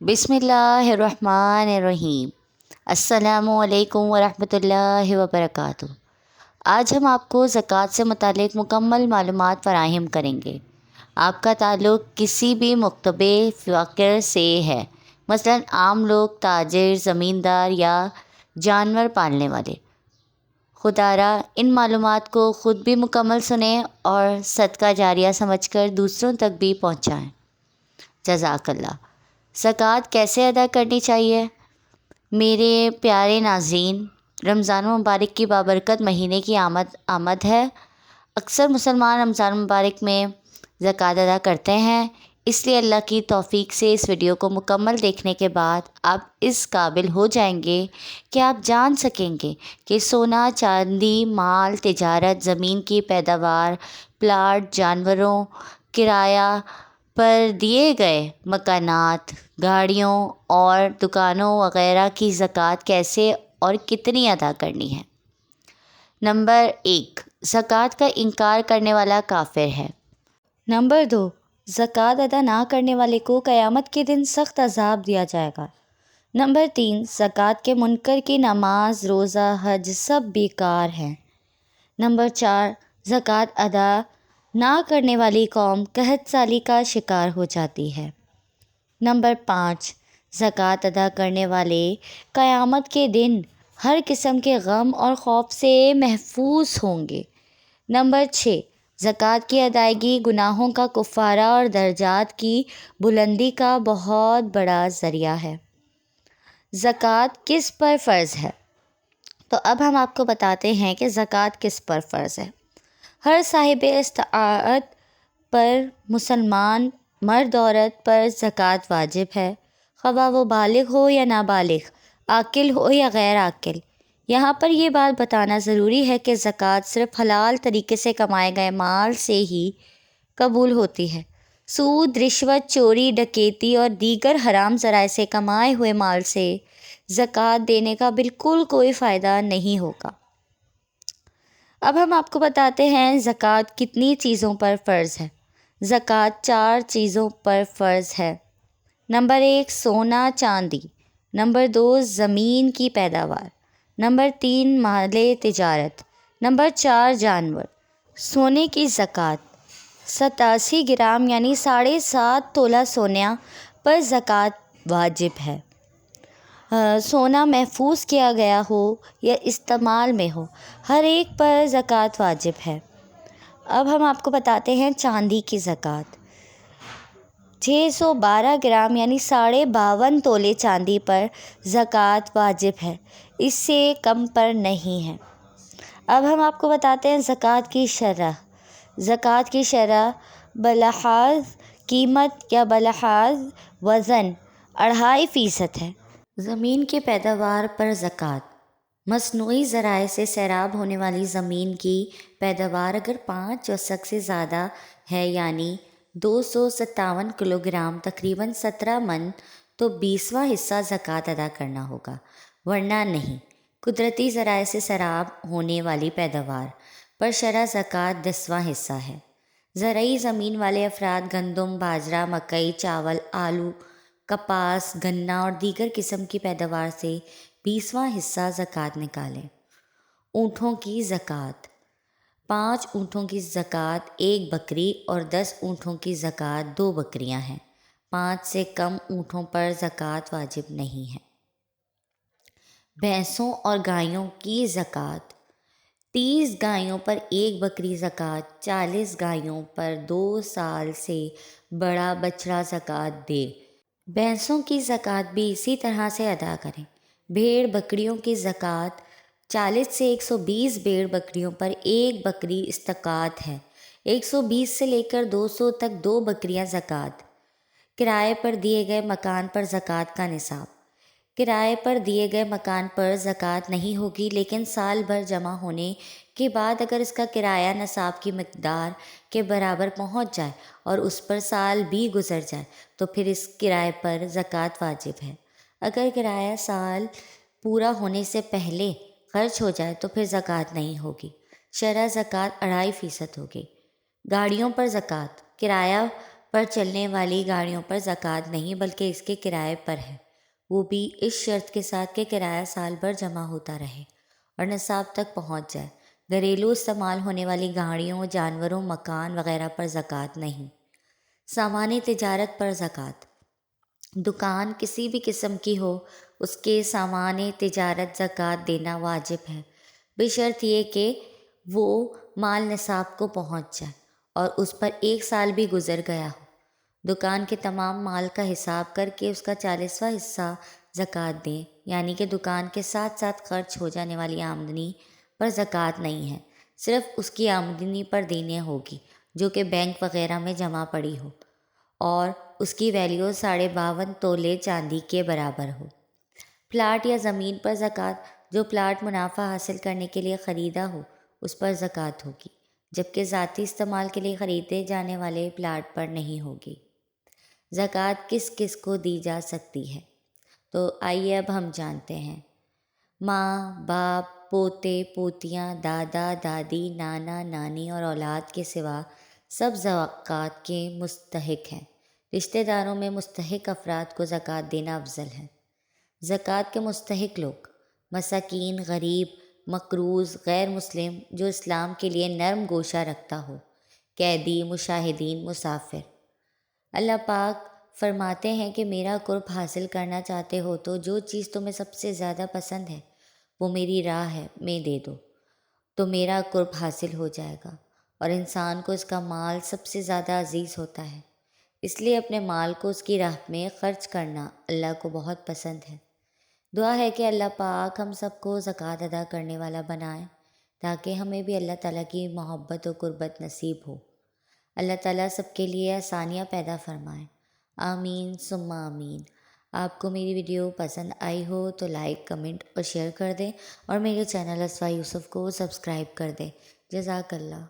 بسم اللہ الرحمن الرحیم۔ السلام علیکم ورحمۃ اللہ وبرکاتہ۔ آج ہم آپ کو زکوٰۃ سے متعلق مکمل معلومات فراہم کریں گے۔ آپ کا تعلق کسی بھی مکتبے فقر سے ہے، مثلاً عام لوگ، تاجر، زمیندار یا جانور پالنے والے۔ خدارا ان معلومات کو خود بھی مکمل سنیں اور صدقہ جاریہ سمجھ کر دوسروں تک بھی پہنچائیں۔ جزاک اللہ۔ زکوٰۃ کیسے ادا کرنی چاہیے؟ میرے پیارے ناظرین، رمضان مبارک کی بابرکت مہینے کی آمد ہے۔ اکثر مسلمان رمضان مبارک میں زکوٰۃ ادا کرتے ہیں، اس لیے اللہ کی توفیق سے اس ویڈیو کو مکمل دیکھنے کے بعد آپ اس قابل ہو جائیں گے کہ آپ جان سکیں گے کہ سونا، چاندی، مال، تجارت، زمین کی پیداوار، پلاٹ، جانوروں، کرایہ پر دیے گئے مکانات، گاڑیوں اور دکانوں وغیرہ کی زکوٰۃ کیسے اور کتنی ادا کرنی ہے۔ نمبر 1، زکوٰۃ کا انکار کرنے والا کافر ہے۔ نمبر 2، زکوٰۃ ادا نہ کرنے والے کو قیامت کے دن سخت عذاب دیا جائے گا۔ نمبر 3، زکوٰۃ کے منکر کی نماز، روزہ، حج سب بیکار ہیں۔ نمبر 4، زکوٰۃ ادا نہ کرنے والی قوم قحط سالی کا شکار ہو جاتی ہے۔ نمبر 5، زکوٰۃ ادا کرنے والے قیامت کے دن ہر قسم کے غم اور خوف سے محفوظ ہوں گے۔ نمبر 6، زکوٰۃ کی ادائیگی گناہوں کا کفارہ اور درجات کی بلندی کا بہت بڑا ذریعہ ہے۔ زکوٰۃ کس پر فرض ہے؟ تو اب ہم آپ کو بتاتے ہیں کہ زکوٰۃ کس پر فرض ہے۔ ہر صاحب استطاعت پر مسلمان مرد عورت پر زکوٰۃ واجب ہے، خواہ وہ بالغ ہو یا نابالغ، عاقل ہو یا غیر عاقل۔ یہاں پر یہ بات بتانا ضروری ہے کہ زکوٰۃ صرف حلال طریقے سے کمائے گئے مال سے ہی قبول ہوتی ہے۔ سود، رشوت، چوری، ڈکیتی اور دیگر حرام ذرائع سے کمائے ہوئے مال سے زکوٰۃ دینے کا بالکل کوئی فائدہ نہیں ہوگا۔ اب ہم آپ کو بتاتے ہیں زکوٰۃ کتنی چیزوں پر فرض ہے۔ زکوٰۃ 4 چیزوں پر فرض ہے۔ نمبر 1، سونا چاندی۔ نمبر 2، زمین کی پیداوار۔ نمبر 3، مال تجارت۔ نمبر 4، جانور۔ سونے کی زکوٰۃ 87 گرام یعنی 7.5 تولہ سونا پر زکوٰۃ واجب ہے۔ سونا محفوظ کیا گیا ہو یا استعمال میں ہو، ہر ایک پر زکوٰۃ واجب ہے۔ اب ہم آپ کو بتاتے ہیں چاندی کی زکوٰۃ 612 گرام یعنی 52.5 تولے چاندی پر زکوٰۃ واجب ہے، اس سے کم پر نہیں ہے۔ اب ہم آپ کو بتاتے ہیں زکوٰۃ کی شرح۔ زکوٰۃ کی شرح بلحاظ قیمت یا بلحاظ وزن 2.5% ہے۔ زمین کی پیداوار پر زکوٰۃ۔ مصنوعی ذرائع سے سیراب ہونے والی زمین کی پیداوار اگر 5 وسق سے زیادہ ہے یعنی 257 کلو گرام تقریباً 17 من، تو 20واں حصہ زکوٰۃ ادا کرنا ہوگا، ورنہ نہیں۔ قدرتی ذرائع سے سیراب ہونے والی پیداوار پر شرح زکوٰۃ 10واں حصہ ہے۔ زرعی زمین والے افراد گندم، باجرہ، مکئی، چاول، آلو، کپاس، گنا اور دیگر قسم کی پیداوار سے 20واں حصہ زکوٰۃ نکالیں۔ اونٹوں کی زکوٰۃ۔ 5 اونٹوں کی زکوٰۃ 1 بکری اور 10 اونٹوں کی زکوٰۃ 2 بکریاں ہیں۔ 5 سے کم اونٹوں پر زکوٰۃ واجب نہیں ہے۔ بھینسوں اور گایوں کی زکوٰۃ۔ 30 گایوں پر 1 بکری زکوٰۃ، 40 گایوں پر 2 سال سے بڑا بچڑا زکوٰۃ دے۔ بھینسوں کی زکوٰۃ بھی اسی طرح سے ادا کریں۔ بھیڑ بکریوں کی زکوٰۃ 40 سے 120 بھیڑ بکریوں پر 1 بکری استقاط ہے۔ 120 سے لے کر 200 تک 2 بکریاں زکوٰۃ۔ کرائے پر دیے گئے مکان پر زکوٰۃ کا نصاب۔ کرائے پر دیے گئے مکان پر زکوٰۃ نہیں ہوگی، لیکن سال بھر جمع ہونے کے بعد اگر اس کا کرایہ نصاب کی مقدار کے برابر پہنچ جائے اور اس پر سال بھی گزر جائے تو پھر اس کرائے پر زکوٰۃ واجب ہے۔ اگر کرایہ سال پورا ہونے سے پہلے خرچ ہو جائے تو پھر زکوٰۃ نہیں ہوگی۔ شرح زکوٰۃ 2.5% ہوگی۔ گاڑیوں پر زکوٰۃ۔ کرایہ پر چلنے والی گاڑیوں پر زکوٰۃ نہیں بلکہ اس کے کرائے پر ہے، وہ بھی اس شرط کے ساتھ کہ کرایہ سال بھر جمع ہوتا رہے اور نصاب تک پہنچ جائے۔ گھریلو استعمال ہونے والی گاڑیوں، جانوروں، مکان وغیرہ پر زکوٰۃ نہیں۔ سامان تجارت پر زکوٰۃ۔ دکان کسی بھی قسم کی ہو، اس کے سامان تجارت زکوٰۃ دینا واجب ہے، بشرط یہ کہ وہ مال نصاب کو پہنچ جائے اور اس پر 1 سال بھی گزر گیا ہو۔ دکان کے تمام مال کا حساب کر کے اس کا 40واں حصہ زکوٰۃ دیں، یعنی کہ دکان کے ساتھ ساتھ خرچ ہو جانے والی آمدنی پر زکوٰۃ نہیں ہے، صرف اس کی آمدنی پر دینی ہوگی جو کہ بینک وغیرہ میں جمع پڑی ہو اور اس کی ویلیو 52.5 تولے چاندی کے برابر ہو۔ پلاٹ یا زمین پر زکوٰۃ۔ جو پلاٹ منافع حاصل کرنے کے لیے خریدا ہو اس پر زکوٰۃ ہوگی، جبکہ ذاتی استعمال کے لیے خریدے جانے والے پلاٹ پر نہیں ہوگی۔ زکوٰۃ کس کس کو دی جا سکتی ہے؟ تو آئیے اب ہم جانتے ہیں۔ ماں، باپ، پوتے، پوتیاں، دادا، دادی، نانا، نانی اور اولاد کے سوا سب زکوٰۃ کے مستحق ہیں۔ رشتہ داروں میں مستحق افراد کو زکوٰۃ دینا افضل ہے۔ زکوٰۃ کے مستحق لوگ: مساکین، غریب، مقروض، غیر مسلم جو اسلام کے لیے نرم گوشہ رکھتا ہو، قیدی، مشاہدین، مسافر۔ اللہ پاک فرماتے ہیں کہ میرا قرب حاصل کرنا چاہتے ہو تو جو چیز تمہیں سب سے زیادہ پسند ہے وہ میری راہ میں دے دو تو میرا قرب حاصل ہو جائے گا، اور انسان کو اس کا مال سب سے زیادہ عزیز ہوتا ہے، اس لیے اپنے مال کو اس کی راہ میں خرچ کرنا اللہ کو بہت پسند ہے۔ دعا ہے کہ اللہ پاک ہم سب کو زکوٰۃ ادا کرنے والا بنائے تاکہ ہمیں بھی اللہ تعالیٰ کی محبت و قربت نصیب ہو۔ اللہ تعالیٰ سب کے لیے آسانیاں پیدا فرمائے، آمین ثم آمین۔ آپ کو میری ویڈیو پسند آئی ہو تو لائک، کمنٹ اور شیئر کر دیں، اور میرے چینل اسوا یوسف کو سبسکرائب کر دیں۔ جزاک اللہ۔